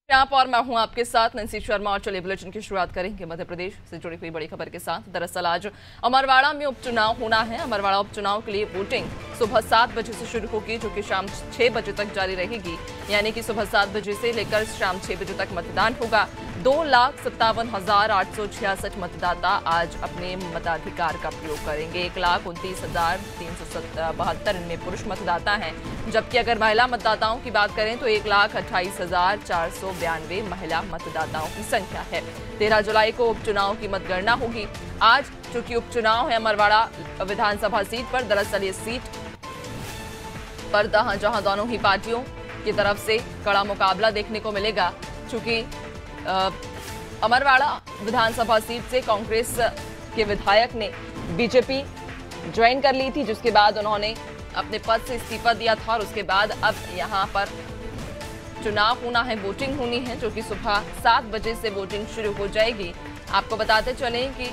यहाँ पर मैं हूं आपके साथ नंसी शर्मा और चलिए बुलेटिन की शुरुआत करेंगे मध्य प्रदेश से जुड़ी हुई बड़ी खबर के साथ। दरअसल आज अमरवाड़ा में उपचुनाव होना है। अमरवाड़ा उपचुनाव के लिए वोटिंग सुबह 7 बजे से शुरू होगी, जो कि शाम 6 बजे तक जारी रहेगी। यानी कि सुबह 7 बजे से लेकर शाम 6 बजे तक मतदान होगा। 2,57,866 मतदाता आज अपने मताधिकार का प्रयोग करेंगे। 1,29,372 इनमें पुरुष मतदाता हैं, जबकि अगर महिला मतदाताओं की बात करें तो 1,28,492 महिला मतदाताओं की संख्या है। 13 जुलाई को उपचुनाव की मतगणना होगी। आज चूंकि उपचुनाव है अमरवाड़ा विधानसभा सीट पर, दरअसल ये सीट पर जहां दोनों ही पार्टियों की तरफ से कड़ा मुकाबला देखने को मिलेगा। चूंकि अमरवाड़ा विधानसभा सीट से कांग्रेस के विधायक ने बीजेपी ज्वाइन कर ली थी, जिसके बाद उन्होंने अपने पद से इस्तीफा दिया था और उसके बाद अब यहां पर चुनाव होना है, वोटिंग होनी है, जो कि सुबह 7 बजे से वोटिंग शुरू हो जाएगी। आपको बताते चलें कि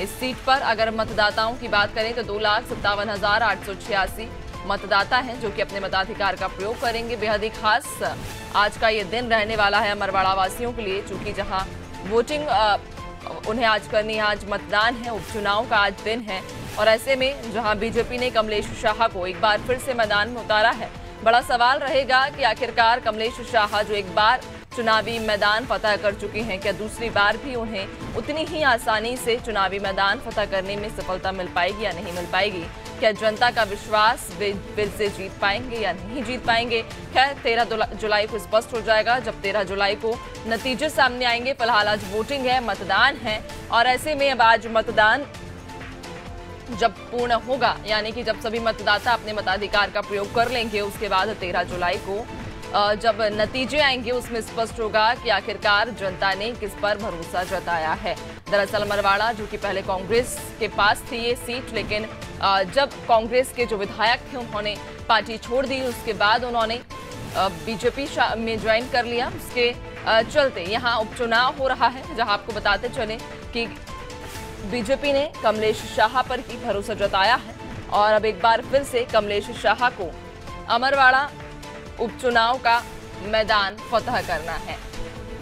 इस सीट पर अगर मतदाताओं की बात करें तो 2,57,886 मतदाता हैं, जो कि अपने मताधिकार का प्रयोग करेंगे। बेहद ही खास आज का ये दिन रहने वाला है अमरवाड़ा वासियों के लिए, चूंकि जहां वोटिंग उन्हें आज करनी है, आज मतदान है, उपचुनाव का आज दिन है। और ऐसे में जहां बीजेपी ने कमलेश शाह को एक बार फिर से मैदान में उतारा है, बड़ा सवाल रहेगा कि आखिरकार कमलेश शाह जो एक बार चुनावी मैदान फतह कर चुके हैं, क्या दूसरी बार भी उन्हें उतनी ही आसानी से चुनावी मैदान फतह करने में सफलता मिल पाएगी या नहीं मिल पाएगी? क्या जनता का विश्वास वे फिर से जीत पाएंगे या नहीं जीत पाएंगे? खैर 13 जुलाई को स्पष्ट हो जाएगा, जब 13 जुलाई को नतीजे सामने आएंगे। फिलहाल आज वोटिंग है, मतदान है, और ऐसे में अब आज मतदान जब पूर्ण होगा, यानी कि जब सभी मतदाता अपने मताधिकार का प्रयोग कर लेंगे, उसके बाद 13 जुलाई को जब नतीजे आएंगे उसमें स्पष्ट होगा कि आखिरकार जनता ने किस पर भरोसा जताया है। दरअसल अमरवाड़ा जो कि पहले कांग्रेस के पास थी ये सीट, लेकिन जब कांग्रेस के जो विधायक थे उन्होंने पार्टी छोड़ दी, उसके बाद उन्होंने बीजेपी में ज्वाइन कर लिया। उसके चलते यहाँ उपचुनाव हो रहा है, जहाँ आपको बताते चले कि बीजेपी ने कमलेश शाह पर ही भरोसा जताया है और अब एक बार फिर से कमलेश शाह को अमरवाड़ा उपचुनाव का मैदान फतह करना है।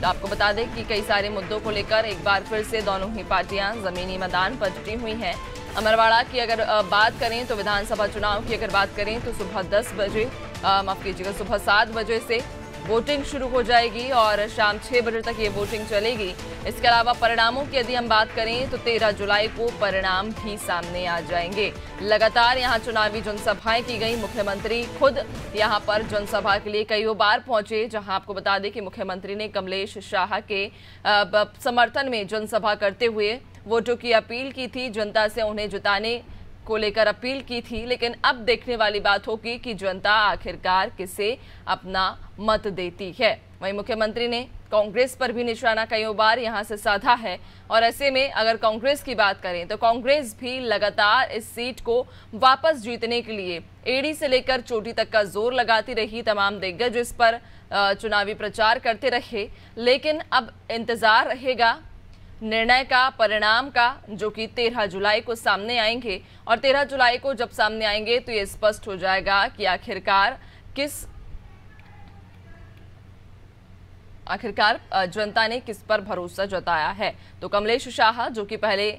तो आपको बता दें कि कई सारे मुद्दों को लेकर एक बार फिर से दोनों ही पार्टियां जमीनी मैदान पर जुटी हुई हैं। अमरवाड़ा की अगर बात करें तो विधानसभा चुनाव की अगर बात करें तो सुबह 10 बजे माफ कीजिएगा सुबह 7 बजे से वोटिंग शुरू हो जाएगी और शाम 6 बजे तक ये वोटिंग चलेगी। इसके अलावा परिणामों की यदि हम बात करें तो 13 जुलाई को परिणाम भी सामने आ जाएंगे। लगातार यहाँ चुनावी जनसभाएं की गई। मुख्यमंत्री खुद यहाँ पर जनसभा के लिए कई बार पहुंचे, जहां आपको बता दें कि मुख्यमंत्री ने कमलेश शाह के समर्थन में जनसभा करते हुए वोटों की अपील की थी, जनता से उन्हें जिताने को लेकर अपील की थी। लेकिन अब देखने वाली बात होगी कि जनता आखिरकार किसे अपना मत देती है। वहीं मुख्यमंत्री ने कांग्रेस पर भी निशाना कई बार यहां से साधा है और ऐसे में अगर कांग्रेस की बात करें तो कांग्रेस भी लगातार इस सीट को वापस जीतने के लिए एड़ी से लेकर चोटी तक का जोर लगाती रही। तमाम दिग्गज इस पर चुनावी प्रचार करते रहे, लेकिन अब इंतजार रहेगा निर्णय का, परिणाम का, जो कि 13 जुलाई को सामने आएंगे। और 13 जुलाई को जब सामने आएंगे तो ये स्पष्ट हो जाएगा कि आखिरकार जनता ने किस पर भरोसा जताया है। तो कमलेश शाह जो कि पहले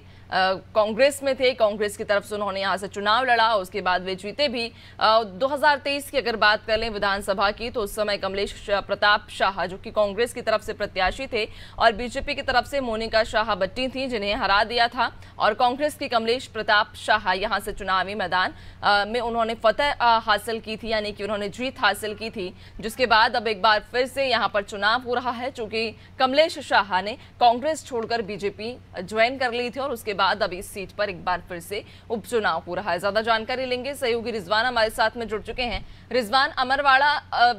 कांग्रेस में थे, कांग्रेस की तरफ से उन्होंने यहां से चुनाव लड़ा, उसके बाद वे जीते भी। 2023 की अगर बात कर लें विधानसभा की तो उस समय कमलेश प्रताप शाह जो कि कांग्रेस की तरफ से प्रत्याशी थे और बीजेपी की तरफ से मोनिका शाह बट्टी थी, जिन्हें हरा दिया था। और कांग्रेस की कमलेश प्रताप शाह यहां से चुनावी मैदान में उन्होंने फतह हासिल की थी, यानी कि उन्होंने जीत हासिल की थी। जिसके बाद अब एक बार फिर से यहाँ पर चुनाव हो रहा है, चूंकि कमलेश शाह ने कांग्रेस छोड़कर बीजेपी ज्वाइन कर ली थी और उसके बाद अब इस सीट पर एक बार फिर से उपचुनाव हो रहा है। ज्यादा जानकारी लेंगे, सहयोगी रिजवान हमारे साथ में जुड़ चुके हैं। रिजवान, अमरवाड़ा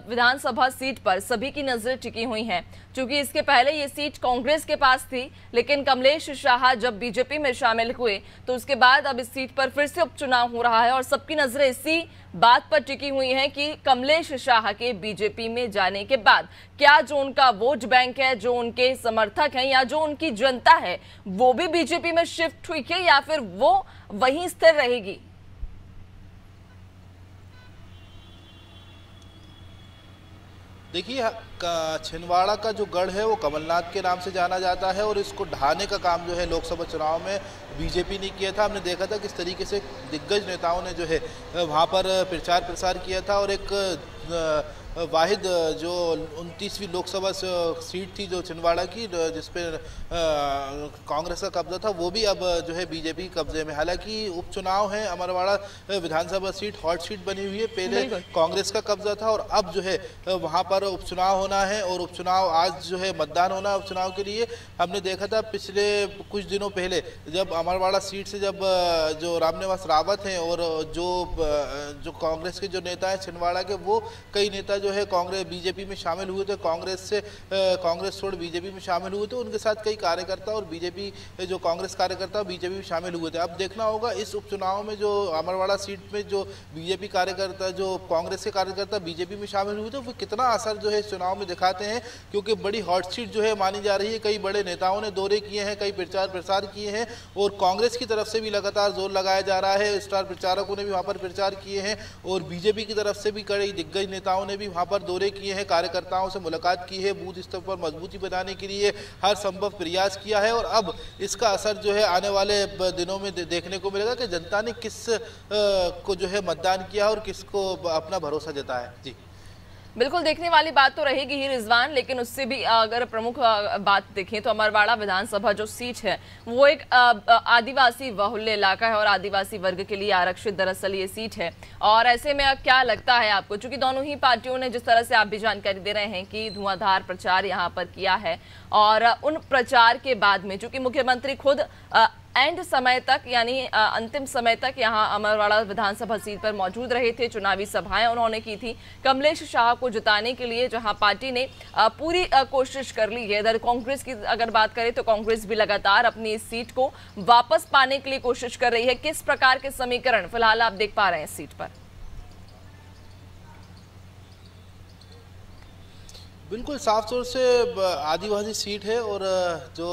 विधानसभा सीट पर सभी की नजर टिकी हुई है, क्योंकि इसके पहले ये सीट कांग्रेस के पास थी, लेकिन कमलेश शाह जब बीजेपी में शामिल हुए तो उसके बाद अब इस सीट पर फिर से उपचुनाव हो रहा है और सबकी नजरें इसी बात पर टिकी हुई है कि कमलेश शाह के बीजेपी में जाने के बाद क्या जो उनका वोट बैंक है, जो उनके समर्थक हैं या जो उनकी जनता है, वो भी बीजेपी में शिफ्ट हुई है या फिर वो वहीं स्थिर रहेगी? देखिए, छिंदवाड़ा का जो गढ़ है वो कमलनाथ के नाम से जाना जाता है और इसको ढहाने का काम जो है लोकसभा चुनाव में बीजेपी ने किया था। हमने देखा था किस तरीके से दिग्गज नेताओं ने जो है वहाँ पर प्रचार प्रसार किया था और एक वाहिद जो 29वीं लोकसभा सीट थी जो छिंदवाड़ा की जिसपे कांग्रेस का कब्जा था वो भी अब जो है बीजेपी कब्जे में। हालांकि उपचुनाव है, अमरवाड़ा विधानसभा सीट हॉट सीट बनी हुई है, पहले कांग्रेस का कब्जा था और अब जो है वहां पर उपचुनाव होना है और उपचुनाव आज जो है मतदान होना है उपचुनाव के लिए। हमने देखा था पिछले कुछ दिनों पहले जब अमरवाड़ा सीट से जब जो रामनिवास रावत हैं और जो कांग्रेस के जो नेता हैं छिंदवाड़ा के, वो कई नेता जो है कांग्रेस बीजेपी में शामिल हुए थे, कांग्रेस छोड़ बीजेपी में शामिल हुए थे। उनके साथ कई कार्यकर्ता और बीजेपी जो कांग्रेस कार्यकर्ता बीजेपी में शामिल हुए थे। अब देखना होगा इस उपचुनाव में जो अमरवाड़ा सीट में जो बीजेपी कार्यकर्ता जो कांग्रेस के कार्यकर्ता बीजेपी में शामिल हुए थे वो कितना असर जो है इस चुनाव में दिखाते हैं, क्योंकि बड़ी हॉट सीट जो है मानी जा रही है। कई बड़े नेताओं ने दौरे किए हैं, कई प्रचार प्रसार किए हैं और कांग्रेस की तरफ से भी लगातार जोर लगाया जा रहा है। स्टार प्रचारकों ने भी वहाँ पर प्रचार किए हैं और बीजेपी की तरफ से भी कई दिग्गज नेताओं ने भी वहाँ पर दौरे किए हैं, कार्यकर्ताओं से मुलाकात की है, बूथ स्तर पर मजबूती बनाने के लिए हर संभव प्रयास किया है और अब इसका असर जो है आने वाले दिनों में देखने को मिलेगा कि जनता ने किस को जो है मतदान किया और किसको अपना भरोसा जताया। जी बिल्कुल, देखने वाली बात तो रहेगी ही रिजवान, लेकिन उससे भी अगर प्रमुख बात देखें तो अमरवाड़ा विधानसभा जो सीट है वो एक आदिवासी बहुल्य इलाका है और आदिवासी वर्ग के लिए आरक्षित दरअसल ये सीट है। और ऐसे में क्या लगता है आपको, चूंकि दोनों ही पार्टियों ने जिस तरह से आप भी जानकारी दे रहे हैं कि धुआंधार प्रचार यहाँ पर किया है और उन प्रचार के बाद में चूंकि मुख्यमंत्री खुद एंड समय तक यानी अंतिम समय तक यहाँ अमरवाड़ा विधानसभा सीट पर मौजूद रहे थे, चुनावी सभाएं उन्होंने की थी कमलेश शाह को जिताने के लिए, जहां पार्टी ने पूरी कोशिश कर ली है। इधर कांग्रेस की अगर बात करें तो कांग्रेस भी लगातार अपनी इस सीट को वापस पाने के लिए कोशिश कर रही है। किस प्रकार के समीकरण फिलहाल आप देख पा रहे हैं इस सीट पर? बिल्कुल साफ तौर से आदिवासी सीट है और जो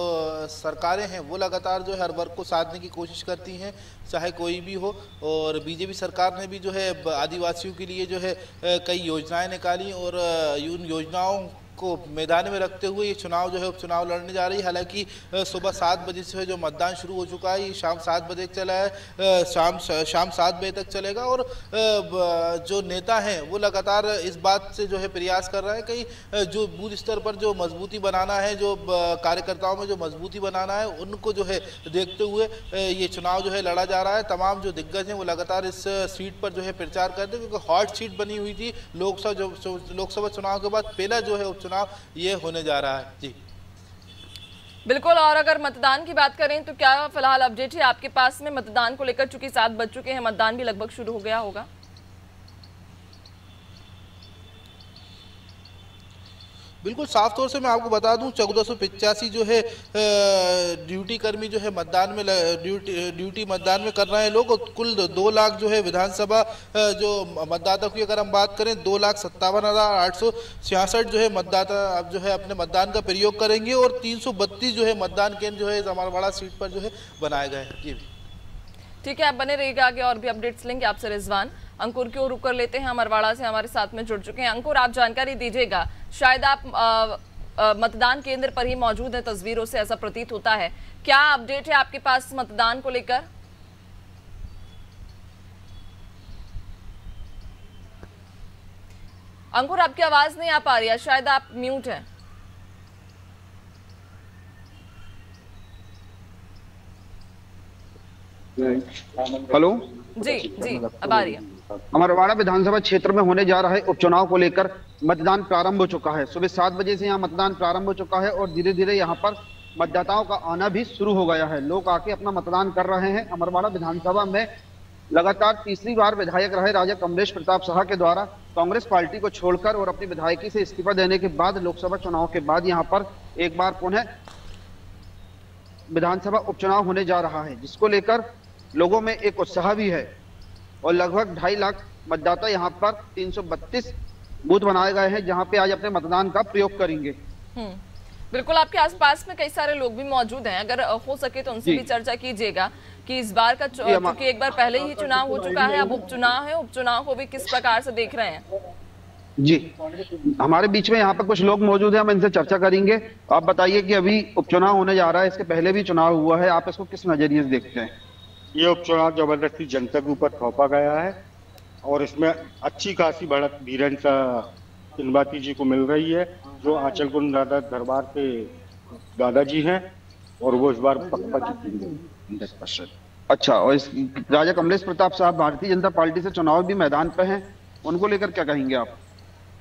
सरकारें हैं वो लगातार जो है हर वर्ग को साधने की कोशिश करती हैं, चाहे कोई भी हो। और बीजेपी सरकार ने भी जो है आदिवासियों के लिए जो है कई योजनाएं निकाली और उन योजनाओं को मैदान में रखते हुए ये चुनाव जो है उपचुनाव लड़ने जा रही है। हालांकि सुबह 7 बजे से जो मतदान शुरू हो चुका है, ये शाम 7 बजे तक चला है, शाम 7 बजे तक चलेगा और जो नेता हैं वो लगातार इस बात से जो है प्रयास कर रहे हैं कहीं जो बूथ स्तर पर जो मजबूती बनाना है, जो कार्यकर्ताओं में जो मजबूती बनाना है, उनको जो है देखते हुए ये चुनाव जो है लड़ा जा रहा है। तमाम जो दिग्गज हैं वो लगातार इस सीट पर जो है प्रचार करते हैं, क्योंकि हॉट सीट बनी हुई थी लोकसभा चुनाव के बाद पहला जो है चुनाव ये होने जा रहा है। जी बिल्कुल, और अगर मतदान की बात करें तो क्या फिलहाल अपडेट है आपके पास में मतदान को लेकर? चूंकि 7 बज चुके हैं, मतदान भी लगभग शुरू हो गया होगा। बिल्कुल साफ तौर से मैं आपको बता दूं 1485 जो है ड्यूटी कर्मी जो है मतदान में ड्यूटी मतदान में कर रहे हैं लोग। कुल 2 लाख जो है विधानसभा जो मतदाता की अगर हम बात करें 2,57,866 जो है मतदाता अब जो है अपने मतदान का प्रयोग करेंगे और 332 जो है मतदान केंद्र जो है अमरवाड़ा सीट पर जो है बनाए गए हैं। जी ठीक है, आप बने रहिएगा, आगे और भी अपडेट्स लेंगे आपसे। रिजवान, अंकुर की ओर रुक कर लेते हैं, अमरवाड़ा से हमारे साथ में जुड़ चुके हैं। अंकुर, आप जानकारी दीजिएगा, शायद आप मतदान केंद्र पर ही मौजूद हैं, तस्वीरों से ऐसा प्रतीत होता है। क्या अपडेट है आपके पास मतदान को लेकर? अंकुर, आपकी आवाज नहीं आ पा रही है, शायद आप म्यूट हैं। हेलो जी जी, अब आ रही है। अमरवाड़ा विधानसभा क्षेत्र में होने जा रहे उपचुनाव को लेकर मतदान प्रारंभ हो चुका है। सुबह 7 बजे से यहाँ मतदान प्रारंभ हो चुका है और धीरे धीरे यहाँ पर मतदाताओं का आना भी शुरू हो गया है। लोग आके अपना मतदान कर रहे हैं। अमरवाड़ा विधानसभा में लगातार तीसरी बार विधायक रहे राजा कमलेश प्रताप शाह के द्वारा कांग्रेस पार्टी को छोड़कर और अपनी विधायकी से इस्तीफा देने के बाद लोकसभा चुनाव के बाद यहाँ पर एक बार पुनः विधानसभा उपचुनाव होने जा रहा है, जिसको लेकर लोगों में एक उत्साह भी है और लगभग 2.5 लाख मतदाता यहाँ पर 332 बूथ बनाए गए हैं जहाँ पे आज अपने मतदान का प्रयोग करेंगे। बिल्कुल, आपके आसपास में कई सारे लोग भी मौजूद हैं, अगर हो सके तो उनसे भी चर्चा कीजिएगा कि इस बार का क्योंकि एक बार पहले ही चुनाव हो चुका है, अब उपचुनाव है, उपचुनाव को भी किस प्रकार से देख रहे हैं? जी, हमारे बीच में यहाँ पर कुछ लोग मौजूद हैं, हम इनसे चर्चा करेंगे। आप बताइए कि अभी उपचुनाव होने जा रहा है, इसके पहले भी चुनाव हुआ है, आप इसको किस नजरिए से देखते हैं? ये उपचुनाव जबरदस्ती जनता के ऊपर थोपा गया है और इसमें अच्छी खासी बढ़त धीरेन्द्र इंबाती जी को मिल रही है, जो आंचल कुंड दरबार के दादाजी हैं, और वो इस बार पक्का जीतेंगे 100%। अच्छा, और इस राजा कमलेश प्रताप साहब भारतीय जनता पार्टी से चुनाव भी मैदान पे हैं, उनको लेकर क्या कहेंगे आप?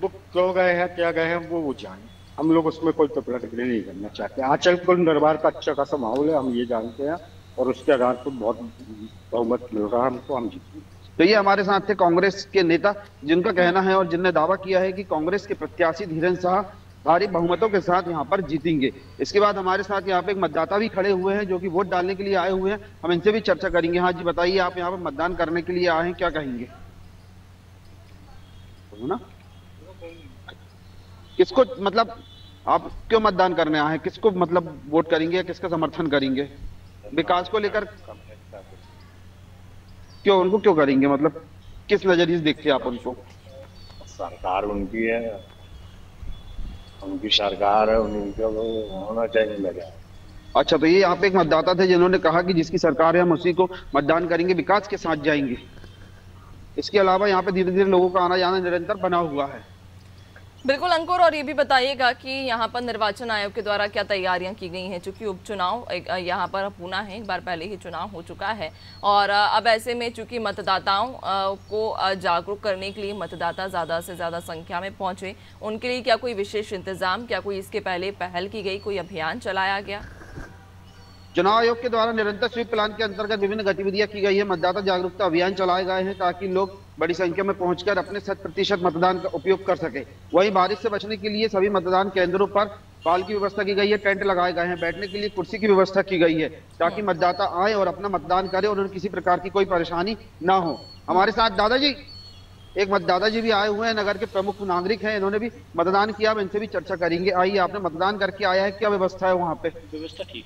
वो क्यों गए हैं, क्या गए हैं, वो जाने, हम लोग उसमें कोई टिप्पणी नहीं करना चाहते। आंचल कुंड दरबार का अच्छा खासा माहौल है, हम ये जानते हैं, और उसके आधार पर बहुत बहुमत मिल रहा है हमको, हम जीतेंगे। तो ये हमारे साथ थे कांग्रेस के नेता, जिनका कहना है और जिनने दावा किया है कि कांग्रेस के प्रत्याशी धीरेन्द्र शाह भारी बहुमतों के साथ यहाँ पर जीतेंगे। इसके बाद हमारे साथ यहाँ पे एक मतदाता भी खड़े हुए हैं जो कि वोट डालने के लिए आए हुए हैं, हम इनसे भी चर्चा करेंगे। हाँ जी, बताइए, आप यहाँ पर मतदान करने के लिए आए हैं, क्या कहेंगे? ना किसको, मतलब आप क्यों मतदान करने आए हैं, किसको मतलब वोट करेंगे या किसका समर्थन करेंगे? विकास को लेकर क्यों, उनको क्यों करेंगे, मतलब किस नजरिए से देखते हैं आप उनको? सरकार उनकी है, उनकी सरकार है, उनका होना चाहिए लगा। अच्छा, तो ये यहाँ पे एक मतदाता थे जिन्होंने कहा कि जिसकी सरकार है हम उसी को मतदान करेंगे, विकास के साथ जाएंगे। इसके अलावा यहाँ पे धीरे धीरे लोगों का आना जाना निरंतर बना हुआ है। बिल्कुल अंकुर, और ये भी बताइएगा कि यहाँ पर निर्वाचन आयोग के द्वारा क्या तैयारियां की गई हैं, चूंकि उपचुनाव यहाँ पर होना है, एक बार पहले ही चुनाव हो चुका है, और अब ऐसे में चूंकि मतदाताओं को जागरूक करने के लिए मतदाता ज़्यादा से ज़्यादा संख्या में पहुँचे, उनके लिए क्या कोई विशेष इंतजाम, क्या कोई इसके पहले पहल की गई, कोई अभियान चलाया गया? चुनाव आयोग के द्वारा निरंतर स्वीप प्लान के अंतर्गत विभिन्न गतिविधियां की गई है, मतदाता जागरूकता अभियान चलाए गए हैं ताकि लोग बड़ी संख्या में पहुंचकर अपने 100% मतदान का उपयोग कर सके। वहीं बारिश से बचने के लिए सभी मतदान केंद्रों पर पाल की व्यवस्था की गई है, टेंट लगाए गए हैं, बैठने के लिए कुर्सी की व्यवस्था की गई है ताकि मतदाता आए और अपना मतदान करे और उन्हें किसी प्रकार की कोई परेशानी ना हो। हमारे साथ दादाजी, एक मतदाता जी भी आए हुए हैं, नगर के प्रमुख नागरिक हैं, इन्होंने भी मतदान किया, अब इनसे भी चर्चा करेंगे। आइए, आपने मतदान करके आया है, क्या व्यवस्था है वहाँ पे? व्यवस्था ठीक,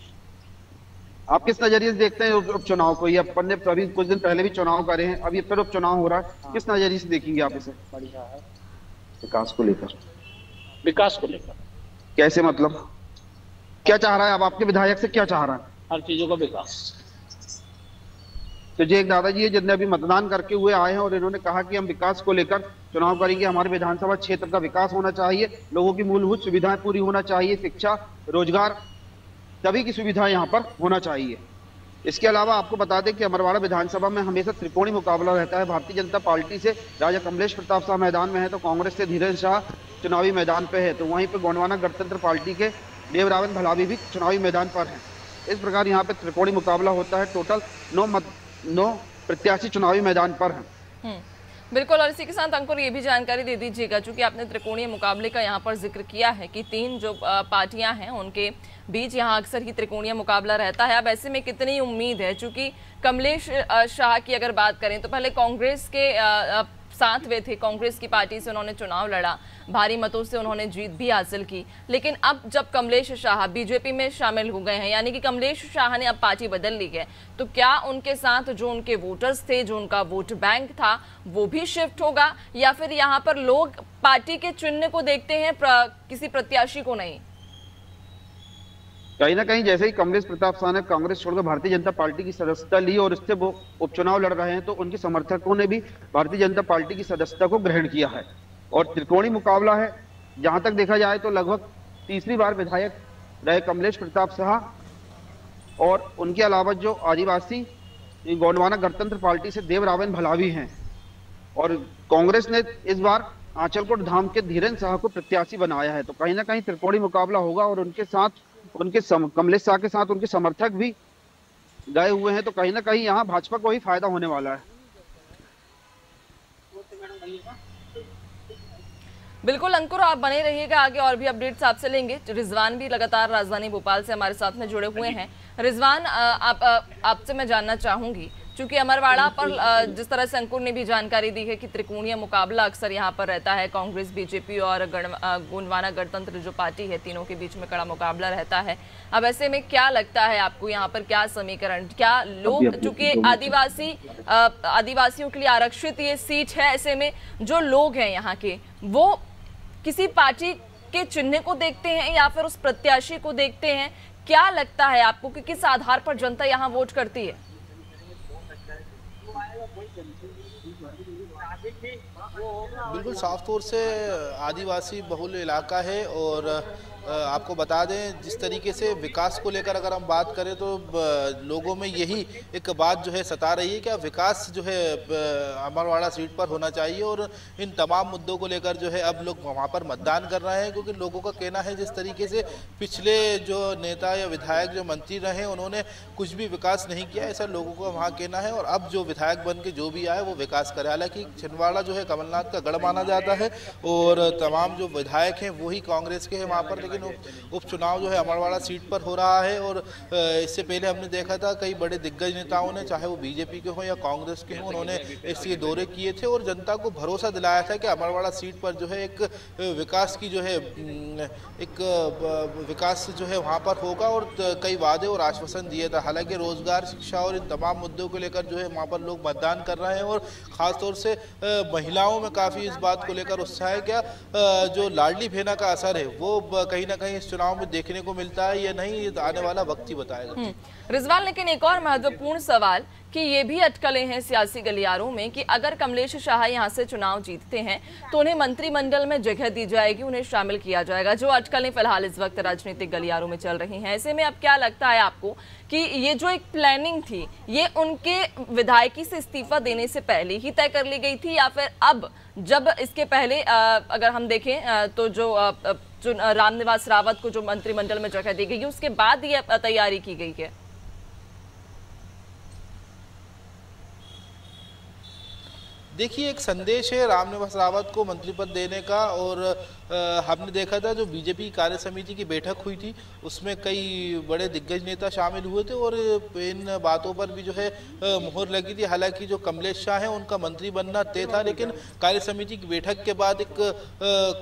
आप किस नजरिए से देखते हैं उपचुनाव को? ये अपन ने अभी कुछ दिन पहले भी चुनाव करे हैं, अब ये फिर उपचुनाव हो रहा है, किस नजरिए से देखेंगे आप इसे? बढ़िया है। विकास को लेकर, विकास को लेकर कैसे, मतलब क्या चाह रहा है? अब आपके विधायक से क्या चाह रहा है? हर चीजों का विकास। तो जी एक दादाजी है जिनने अभी मतदान करके हुए आए हैं और इन्होंने कहा कि हम विकास को लेकर चुनाव करेंगे, हमारे विधानसभा क्षेत्र का विकास होना चाहिए, लोगों की मूलभूत सुविधाएं पूरी होना चाहिए, शिक्षा, रोजगार, सभी की सुविधा यहाँ पर होना चाहिए। इसके अलावा आपको बता दें कि अमरवाड़ा विधानसभा में हमेशा त्रिकोणीय मुकाबला रहता है। भारतीय जनता पार्टी से राजा कमलेश प्रताप शाह मैदान में है, तो कांग्रेस से धीरेन्द्र शाह चुनावी मैदान पे है, तो वहीं पे गोंडवाना गणतंत्र पार्टी के देवरावन भलावी भी चुनावी मैदान पर हैं। इस प्रकार यहाँ पे त्रिकोणीय मुकाबला होता है। टोटल 9 प्रत्याशी चुनावी मैदान पर हैं। बिल्कुल, और इसी के साथ अंकुर ये भी जानकारी दे दीजिएगा, चूंकि आपने त्रिकोणीय मुकाबले का यहाँ पर जिक्र किया है कि 3 जो पार्टियां हैं उनके बीच यहाँ अक्सर ही त्रिकोणीय मुकाबला रहता है। अब ऐसे में कितनी उम्मीद है, चूंकि कमलेश शाह की अगर बात करें तो पहले कांग्रेस के साथ वे थे, कांग्रेस की पार्टी से उन्होंने चुनाव लड़ा, भारी मतों से उन्होंने जीत भी हासिल की, लेकिन अब जब कमलेश शाह बीजेपी में शामिल हो गए हैं, यानी कि कमलेश शाह ने अब पार्टी बदल ली है, तो क्या उनके साथ जो उनके वोटर्स थे, जो उनका वोट बैंक था, वो भी शिफ्ट होगा, या फिर यहाँ पर लोग पार्टी के चिन्ह को देखते हैं, किसी प्रत्याशी को नहीं? कहीं ना कहीं जैसे ही कमलेश प्रताप शाह ने कांग्रेस छोड़कर भारतीय जनता पार्टी की सदस्यता ली और इससे वो उपचुनाव लड़ रहे हैं, तो उनके समर्थकों ने भी भारतीय जनता पार्टी की सदस्यता को ग्रहण किया है और त्रिकोणीय मुकाबला है। जहां तक देखा जाए तो लगभग तीसरी बार विधायक रहे कमलेश प्रताप शाह और उनके अलावा जो आदिवासी गोंडवाना गणतंत्र पार्टी से देवरावन भलावी हैं, और कांग्रेस ने इस बार आंचलकोट धाम के धीरेन्द्र शाह को प्रत्याशी बनाया है। तो कहीं ना कहीं त्रिकोणीय मुकाबला होगा और उनके साथ कमलेश शाह के साथ उनके समर्थक भी गए हुए हैं, तो कहीं ना कहीं यहाँ भाजपा को ही फायदा होने वाला है। बिल्कुल अंकुर, आप बने रहिएगा, आगे और भी अपडेट्स आपसे लेंगे। रिजवान भी लगातार राजधानी भोपाल से हमारे साथ में जुड़े हुए हैं। रिजवान, आपसे मैं जानना चाहूंगी, क्योंकि अमरवाड़ा पर जिस तरह से अंकुर ने भी जानकारी दी है कि त्रिकोणीय मुकाबला अक्सर यहाँ पर रहता है, कांग्रेस, बीजेपी और गोंडवाना गणतंत्र जो पार्टी है, तीनों के बीच में कड़ा मुकाबला रहता है। अब ऐसे में क्या लगता है आपको यहाँ पर क्या समीकरण, क्या लोग, चूंकि आदिवासियों के लिए आरक्षित ये सीट है, ऐसे में जो लोग हैं यहाँ के वो किसी पार्टी के चिन्ह को देखते हैं या फिर उस प्रत्याशी को देखते हैं? क्या लगता है आपको कि किस आधार पर जनता यहाँ वोट करती है? बिल्कुल साफ तौर से आदिवासी बहुल इलाका है और आपको बता दें जिस तरीके से विकास को लेकर अगर हम बात करें तो लोगों में यही एक बात जो है सता रही है कि विकास जो है अमरवाड़ा सीट पर होना चाहिए और इन तमाम मुद्दों को लेकर जो है अब लोग वहाँ पर मतदान कर रहे हैं, क्योंकि लोगों का कहना है जिस तरीके से पिछले जो नेता या विधायक जो मंत्री रहे उन्होंने कुछ भी विकास नहीं किया, ऐसा लोगों का वहाँ कहना है। और अब जो विधायक बन के जो भी आए वो विकास करे। हालांकि छिंदवाड़ा जो है कमलनाथ का गढ़ माना जाता है और तमाम जो विधायक हैं वही कांग्रेस के हैं वहाँ पर, लेकिन उपचुनाव जो है अमरवाड़ा सीट पर हो रहा है। और इससे पहले हमने देखा था कई बड़े दिग्गज नेताओं ने, चाहे वो बीजेपी के हों या कांग्रेस के हों, उन्होंने इसके दौरे किए थे और जनता को भरोसा दिलाया था कि अमरवाड़ा सीट पर जो है एक विकास की जो है एक विकास जो है वहाँ पर होगा और कई वादे और आश्वासन दिए था। हालांकि रोजगार, शिक्षा और इन तमाम मुद्दों को लेकर जो है वहाँ पर लोग मतदान कर रहे हैं और ख़ासतौर से महिलाओं में काफ़ी इस बात को लेकर उत्साह है। क्या जो लाडली बहना का असर है वो कहीं ना कहीं इस चुनाव में देखने को मिलता है या नहीं, ये आने वाला वक्त ही बताएगा। रिजवान, लेकिन एक और महत्वपूर्ण सवाल कि ये भी अटकलें हैं सियासी गलियारों में कि अगर कमलेश शाह यहाँ से चुनाव जीतते हैं तो उन्हें मंत्रिमंडल में जगह दी जाएगी, उन्हें शामिल किया जाएगा, जो अटकलें फिलहाल इस वक्त राजनीतिक गलियारों में चल रही हैं। ऐसे में अब क्या लगता है आपको कि ये जो एक प्लानिंग थी ये उनके विधायकी से इस्तीफा देने से पहले ही तय कर ली गई थी या फिर अब जब इसके पहले अगर हम देखें तो जो रामनिवास रावत को जो मंत्रिमंडल में जगह दी गई उसके बाद ये तैयारी की गई है? देखिए, एक संदेश है रामनिवास रावत को मंत्री पद देने का और हमने देखा था जो बीजेपी कार्य समिति की बैठक हुई थी उसमें कई बड़े दिग्गज नेता शामिल हुए थे और इन बातों पर भी जो है मुहर लगी थी। हालांकि जो कमलेश शाह है उनका मंत्री बनना तय था, लेकिन कार्य समिति की बैठक के बाद एक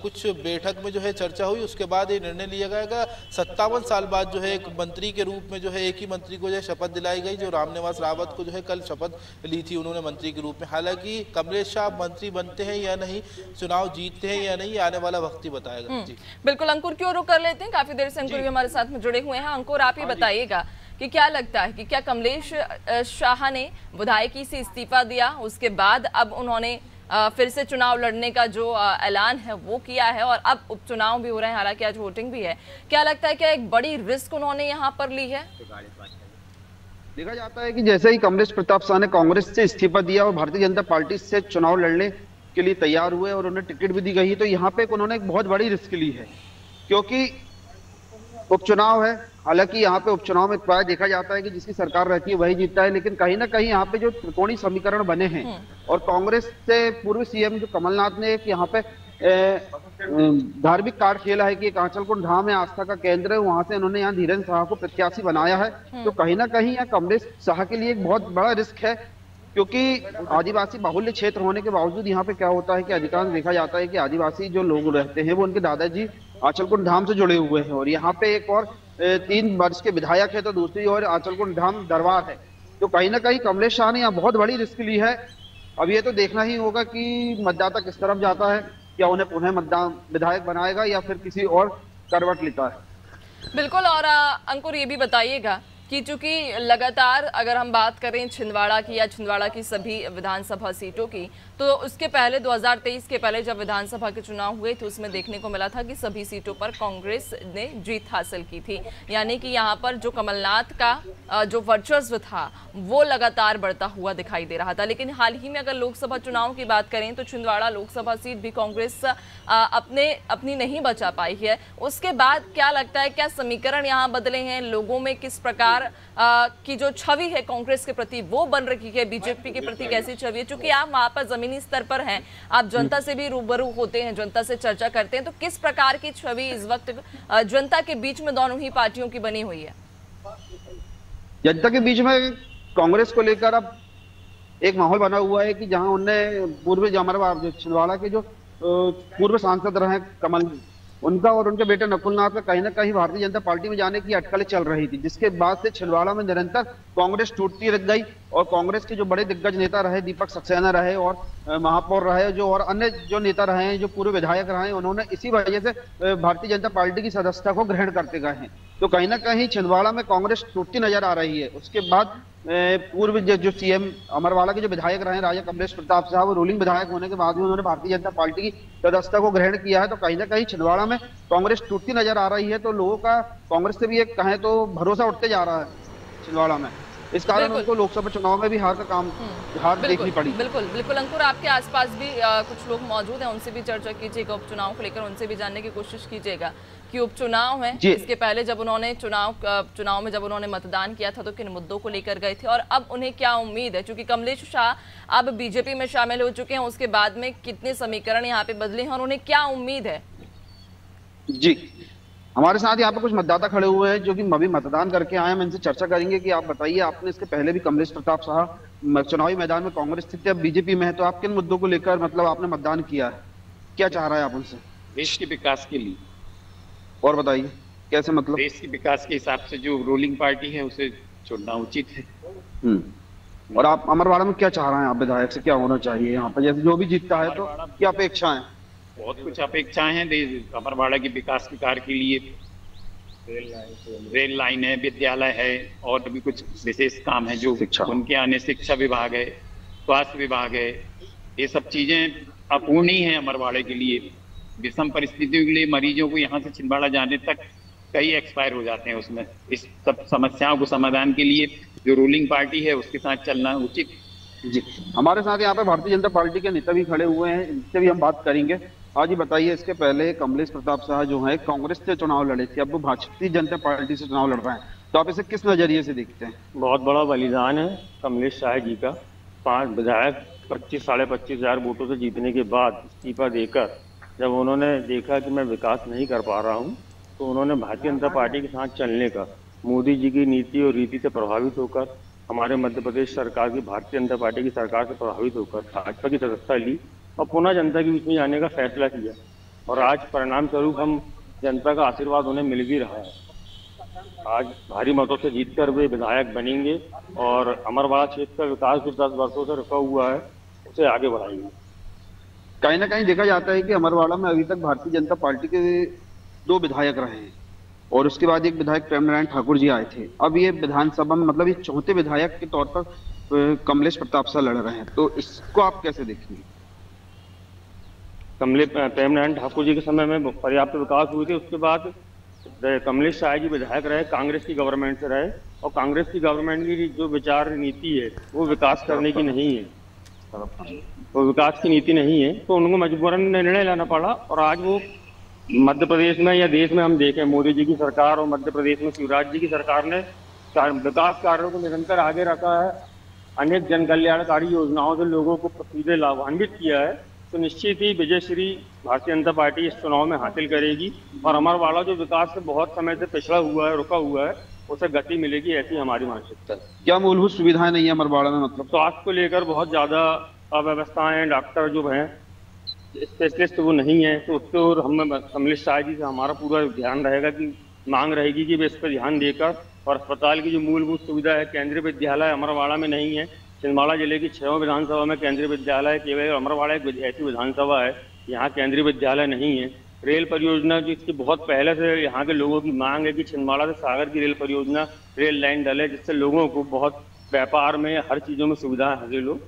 कुछ बैठक में जो है चर्चा हुई, उसके बाद ये निर्णय लिया गया 57 साल बाद जो है एक मंत्री के रूप में जो है एक ही मंत्री को जो है शपथ दिलाई गई, जो रामनिवास रावत को जो है कल शपथ ली थी उन्होंने मंत्री के रूप में। हालांकि कमलेश शाह मंत्री बनते हैं या नहीं, चुनाव जीतते हैं या नहीं, आने वाला वक्त ही बताएगा। जी बिल्कुल, अंकुर की ओर रुख कर लेते हैं, काफी देर से अंकुर भी हमारे साथ में जुड़े हुए हैं। अंकुर, आप ही बताइएगा कि क्या लगता है कि क्या कमलेश शाह ने विधायकी से इस्तीफा दिया, उसके बाद अब उन्होंने फिर से चुनाव लड़ने का जो ऐलान है वो किया है और अब उपचुनाव भी हो रहे हैं, हालांकि आज वोटिंग भी है, क्या लगता है क्या एक बड़ी रिस्क उन्होंने यहाँ पर ली है? देखा जाता है कि जैसे ही कमलेश प्रताप शाह ने कांग्रेस से इस्तीफा दिया और भारतीय जनता पार्टी से चुनाव लड़ने के लिए तैयार हुए और उन्हें टिकट भी दी गई, तो यहाँ पे उन्होंने एक बहुत बड़ी रिस्क ली है क्योंकि उपचुनाव है। हालांकि यहाँ पे उपचुनाव में प्राय देखा जाता है कि जिसकी सरकार रहती है वही जीतता है, लेकिन कहीं ना कहीं यहाँ पे जो त्रिकोणीय समीकरण बने हैं और कांग्रेस से पूर्व सीएम जो कमलनाथ ने एक यहाँ पे धार्मिक कार्ड खेला है कि एक आंचलकुंड धाम है, आस्था का केंद्र है, वहां से उन्होंने यहाँ धीरेन्द्र शाह को प्रत्याशी बनाया है। तो कहीं ना कहीं यहाँ कमलेश शाह के लिए एक बहुत बड़ा रिस्क है क्योंकि आदिवासी बाहुल्य क्षेत्र होने के बावजूद यहाँ पे क्या होता है कि अधिकांश देखा जाता है कि आदिवासी जो लोग रहते हैं वो उनके दादाजी आंचलकुंड धाम से जुड़े हुए हैं और यहाँ पे एक और 3 वर्ष के विधायक है तो दूसरी ओर आंचलकुंड धाम दरबार है। तो कहीं ना कहीं कमलेश शाह ने यहाँ बहुत बड़ी रिस्क ली है। अब ये तो देखना ही होगा कि मतदाता किस तरफ जाता है, क्या उन्हें पुनः मतदान विधायक बनाएगा या फिर किसी और करवट लेता है। बिल्कुल, और अंकुर ये भी बताइएगा कि चूंकि लगातार अगर हम बात करें छिंदवाड़ा की या छिंदवाड़ा की सभी विधानसभा सीटों की, तो उसके पहले 2023 के पहले जब विधानसभा के चुनाव हुए तो उसमें देखने को मिला था कि सभी सीटों पर कांग्रेस ने जीत हासिल की थी, यानी कि यहाँ पर जो कमलनाथ का जो वर्चस्व था वो लगातार बढ़ता हुआ दिखाई दे रहा था। लेकिन हाल ही में अगर लोकसभा चुनाव की बात करें तो छिंदवाड़ा लोकसभा सीट भी कांग्रेस अपनी नहीं बचा पाई है। उसके बाद क्या लगता है, क्या समीकरण यहाँ बदले हैं, लोगों में किस प्रकार की जो छवि है कांग्रेस के प्रति वो बन रही है, बीजेपी के प्रति कैसी छवि है? चूंकि आप वहां पर जमीनी स्तर पर हैं, आप जनता से भी रूबरू होते हैं, जनता से चर्चा करते हैं, तो किस प्रकार की छवि इस वक्त जनता के बीच में दोनों ही पार्टियों की बनी हुई है? जनता के बीच में कांग्रेस को लेकर अब एक माहौल बना हुआ है कि जहां उनने पूर्व जो हमारे जो छिंदवाड़ा के जो पूर्व सांसद रहे कमल, उनका और उनके बेटे नकुलनाथ का कहीं ना कहीं भारतीय जनता पार्टी में जाने की अटकलें चल रही थी, जिसके बाद से छिंदवाड़ा में निरंतर कांग्रेस टूटती रह गई। और कांग्रेस के जो बड़े दिग्गज नेता रहे, दीपक सक्सेना रहे और महापौर रहे, जो और अन्य जो नेता रहे हैं, जो पूर्व विधायक रहे हैं, उन्होंने इसी वजह से भारतीय जनता पार्टी की सदस्यता को ग्रहण करते गए हैं। तो कहीं ना कहीं छिंदवाड़ा में कांग्रेस टूटती नजर आ रही है। उसके बाद पूर्व जो सीएम अमरवाला के जो विधायक रहे राजा कमलेश प्रताप साहब, वो रूलिंग विधायक होने के बाद भी उन्होंने भारतीय जनता पार्टी की सदस्यता को ग्रहण किया है। तो कहीं ना कहीं छिंदवाड़ा में कांग्रेस टूटती नजर आ रही है। तो लोगों का कांग्रेस से भी एक कहें तो भरोसा उठते जा रहा है छिंदवाड़ा में। इस कारण उनको लोकसभा चुनाव में भी हार देखनी पड़ी। बिल्कुल बिल्कुल अंकुर, आपके आसपास भी कुछ लोग मौजूद हैं, उनसे भी चर्चा कीजिएगा, उपचुनाव को लेकर उनसे भी जानने की कोशिश कीजिएगा कि उपचुनाव है, इसके पहले जब उन्होंने चुनाव में जब उन्होंने मतदान किया था तो किन मुद्दों को लेकर गए थे और अब उन्हें क्या उम्मीद है, क्योंकि कमलेश शाह अब बीजेपी में शामिल हो चुके हैं, उसके बाद में कितने समीकरण यहाँ पे बदले हैं और उन्हें क्या उम्मीद है? जी, हमारे साथ यहाँ पे कुछ मतदाता खड़े हुए हैं जो कि अभी मतदान करके आए हैं। हम इनसे चर्चा करेंगे कि आप बताइए, आपने इसके पहले भी कमलेश प्रताप साहब चुनावी मैदान में कांग्रेस थी, अब बीजेपी में है, तो आप किन मुद्दों को लेकर मतलब आपने मतदान किया है, क्या चाह रहा है आप उनसे? देश के विकास के लिए। और बताइए कैसे? मतलब देश के विकास के हिसाब से जो रूलिंग पार्टी है उसे चुनना उचित है। और आप अमरवाड़ा में क्या चाह रहे हैं? आप विधायक से क्या होना चाहिए यहाँ पर, जैसे जो भी जीतता है तो क्या अपेक्षाएं? बहुत कुछ अपेक्षाएं हैं अमरवाड़ा के विकास के कार्य के लिए। रेल लाइन है, विद्यालय है और भी कुछ विशेष काम है जो उनके आने, शिक्षा विभाग है, स्वास्थ्य विभाग है, ये सब चीजें अपूर्णीय हैं अमरवाड़े के लिए। विषम परिस्थितियों के लिए मरीजों को यहाँ से छिंदवाड़ा जाने तक कई एक्सपायर हो जाते हैं उसमें। इस सब समस्याओं को समाधान के लिए जो रूलिंग पार्टी है उसके साथ चलना उचित। जी, हमारे साथ यहाँ पे भारतीय जनता पार्टी के नेता भी खड़े हुए हैं, इनसे भी हम बात करेंगे। आज ही बताइए, इसके पहले कमलेश प्रताप साहब जो है कांग्रेस से चुनाव लड़े थे, अब वो भारतीय जनता पार्टी से चुनाव लड़ रहे हैं, तो आप इसे किस नजरिए से देखते हैं? बहुत बड़ा बलिदान है कमलेश शाह जी का। 5 विधायक 25-साढ़े 25,000 वोटों से जीतने के बाद इस्तीफा देकर जब उन्होंने देखा कि मैं विकास नहीं कर पा रहा हूं, तो उन्होंने भारतीय जनता पार्टी के साथ चलने का, मोदी जी की नीति और रीति से प्रभावित होकर, हमारे मध्य प्रदेश सरकार की, भारतीय जनता पार्टी की सरकार से प्रभावित होकर भाजपा की सदस्यता ली और पुनः जनता के बीच में जाने का फैसला किया। और आज परिणाम स्वरूप हम जनता का आशीर्वाद उन्हें मिल भी रहा है। आज भारी मतों से जीतकर वे विधायक बनेंगे और अमरवाड़ा क्षेत्र का विकास जो 10 वर्षों से रुका हुआ है उसे आगे बढ़ाएंगे। कहीं ना कहीं देखा जाता है कि अमरवाड़ा में अभी तक भारतीय जनता पार्टी के 2 विधायक रहे हैं और उसके बाद एक विधायक प्रेम नारायण ठाकुर जी आए थे। अब ये विधानसभा में मतलब ये चौथे विधायक के तौर पर कमलेश प्रताप साहब लड़ रहे हैं, तो इसको आप कैसे देखेंगे? प्रेम नारायण ठाकुर जी के समय में पर्याप्त विकास हुए थे। उसके बाद कमलेश शाह जी विधायक रहे, कांग्रेस की गवर्नमेंट से रहे और कांग्रेस की गवर्नमेंट की जो विचार नीति है वो विकास करने की नहीं है, वो विकास की नीति नहीं है, तो उनको मजबूरन निर्णय लेना पड़ा। और आज वो मध्य प्रदेश में या देश में हम देखें, मोदी जी की सरकार और मध्य प्रदेश में शिवराज जी की सरकार ने विकास कार्यों को निरंतर आगे रखा है, अनेक जन कल्याणकारी योजनाओं से लोगों को सीधे लाभान्वित किया है। तो निश्चित ही विजयश्री भारतीय जनता पार्टी इस चुनाव में हासिल करेगी और अमरवाड़ा जो विकास से बहुत समय से पिछड़ा हुआ है, रुका हुआ है, उसे गति मिलेगी, ऐसी हमारी मानसिकता है। क्या मूलभूत सुविधाएं नहीं है अमरवाड़ा में? मतलब स्वास्थ्य को लेकर बहुत ज्यादा अव्यवस्थाएं, डॉक्टर जो हैं स्पेशलिस्ट वो नहीं है, तो उसके और हम कमलेश शाह जी से हमारा पूरा ध्यान रहेगा कि मांग रहेगी कि वे इस पर ध्यान देकर, और अस्पताल की जो मूलभूत सुविधा है, केंद्रीय विद्यालय अमरवाड़ा में नहीं है। छिंदवाड़ा जिले की 6 विधानसभा में केंद्रीय विद्यालय, केवल अमरवाड़ा एक ऐसी विधानसभा है यहाँ केंद्रीय विद्यालय नहीं है। रेल परियोजना जिसकी बहुत पहले से यहाँ के लोगों की मांग है कि छिंदवाड़ा से सागर की रेल परियोजना, रेल लाइन डले, जिससे लोगों को बहुत व्यापार में, हर चीज़ों में सुविधा हासिल हो।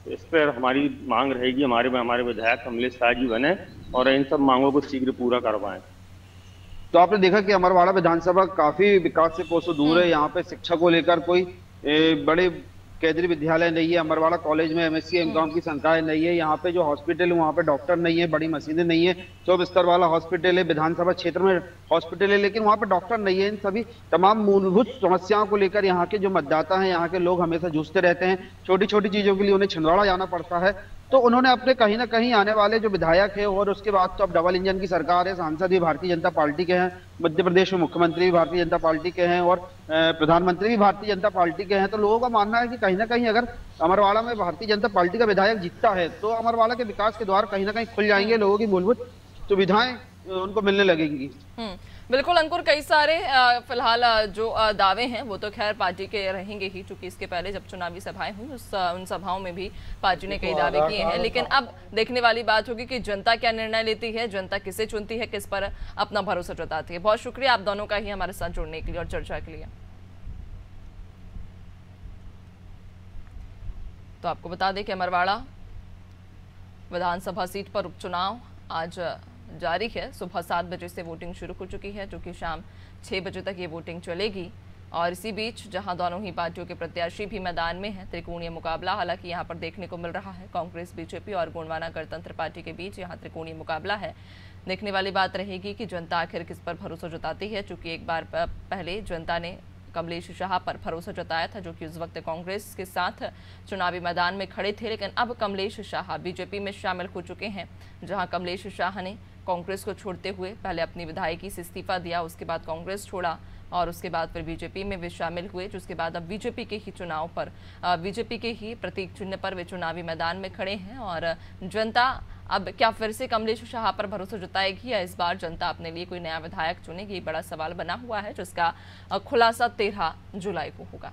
इस पर हमारी मांग रहेगी, हमारे विधायक कमलेश शाह जी बने और इन सब मांगों को शीघ्र पूरा करवाएं। तो आपने देखा कि अमरवाड़ा विधानसभा काफी विकास से कोसों दूर है। यहाँ पे शिक्षा को लेकर कोई बड़े केंद्रीय विद्यालय नहीं है। अमरवाड़ा कॉलेज में MSc M.Com की संस्थाएं नहीं है। यहाँ पे जो हॉस्पिटल है वहाँ पे डॉक्टर नहीं है, बड़ी मशीनें नहीं है। 100 बिस्तर वाला हॉस्पिटल है, विधानसभा क्षेत्र में हॉस्पिटल है, लेकिन वहाँ पे डॉक्टर नहीं है। इन सभी तमाम मूलभूत समस्याओं को लेकर यहाँ के जो मतदाता हैं, यहाँ के लोग हमेशा जूझते रहते हैं। छोटी छोटी चीजों के लिए उन्हें छिंदवाड़ा जाना पड़ता है। तो उन्होंने अपने कहीं ना कहीं आने वाले जो विधायक है, और उसके बाद तो अब डबल इंजन की सरकार है, सांसद भी भारतीय जनता पार्टी के हैं, मध्य प्रदेश में मुख्यमंत्री भी भारतीय जनता पार्टी के हैं और प्रधानमंत्री भी भारतीय जनता पार्टी के हैं। तो लोगों का मानना है कि कहीं ना कहीं अगर अमरवाड़ा में भारतीय जनता पार्टी का विधायक जीतता है तो अमरवाड़ा के विकास के द्वार कहीं ना कहीं खुल जाएंगे, लोगों की मूलभूत सुविधाएं उनको मिलने लगेंगी। बिल्कुल अंकुर, कई सारे फिलहाल जो दावे हैं वो तो खैर पार्टी के रहेंगे ही, क्योंकि इसके पहले जब चुनावी सभाएं हुई उन सभाओं में भी पार्टी ने कई दावे किए हैं। लेकिन अब देखने वाली बात होगी कि जनता क्या निर्णय लेती है, जनता किसे चुनती है, किस पर अपना भरोसा जताती है। बहुत शुक्रिया आप दोनों का ही हमारे साथ जुड़ने के लिए और चर्चा के लिए। तो आपको बता दें कि अमरवाड़ा विधानसभा सीट पर उपचुनाव आज जारी है। सुबह 7 बजे से वोटिंग शुरू हो चुकी है, जो कि शाम 6 बजे तक ये वोटिंग चलेगी। और इसी बीच जहां दोनों ही पार्टियों के प्रत्याशी भी मैदान में हैं, त्रिकोणीय मुकाबला हालांकि यहां पर देखने को मिल रहा है। कांग्रेस, बीजेपी और गोंडवाना गणतंत्र पार्टी के बीच यहां त्रिकोणीय मुकाबला है। देखने वाली बात रहेगी कि जनता आखिर किस पर भरोसा जताती है, चूंकि एक बार पहले जनता ने कमलेश शाह पर भरोसा जताया था, जो कि उस वक्त कांग्रेस के साथ चुनावी मैदान में खड़े थे। लेकिन अब कमलेश शाह बीजेपी में शामिल हो चुके हैं, जहां कमलेश शाह ने कांग्रेस को छोड़ते हुए पहले अपनी विधायकी से इस्तीफा दिया, उसके बाद कांग्रेस छोड़ा और उसके बाद फिर बीजेपी में वे शामिल हुए, जिसके बाद अब बीजेपी के ही चुनाव पर बीजेपी के ही प्रतीक चिन्ह पर वे चुनावी मैदान में खड़े हैं। और जनता अब क्या फिर से कमलेश शाह पर भरोसा जताएगी या इस बार जनता अपने लिए कोई नया विधायक चुनेगी, बड़ा सवाल बना हुआ है, जिसका खुलासा 13 जुलाई को होगा।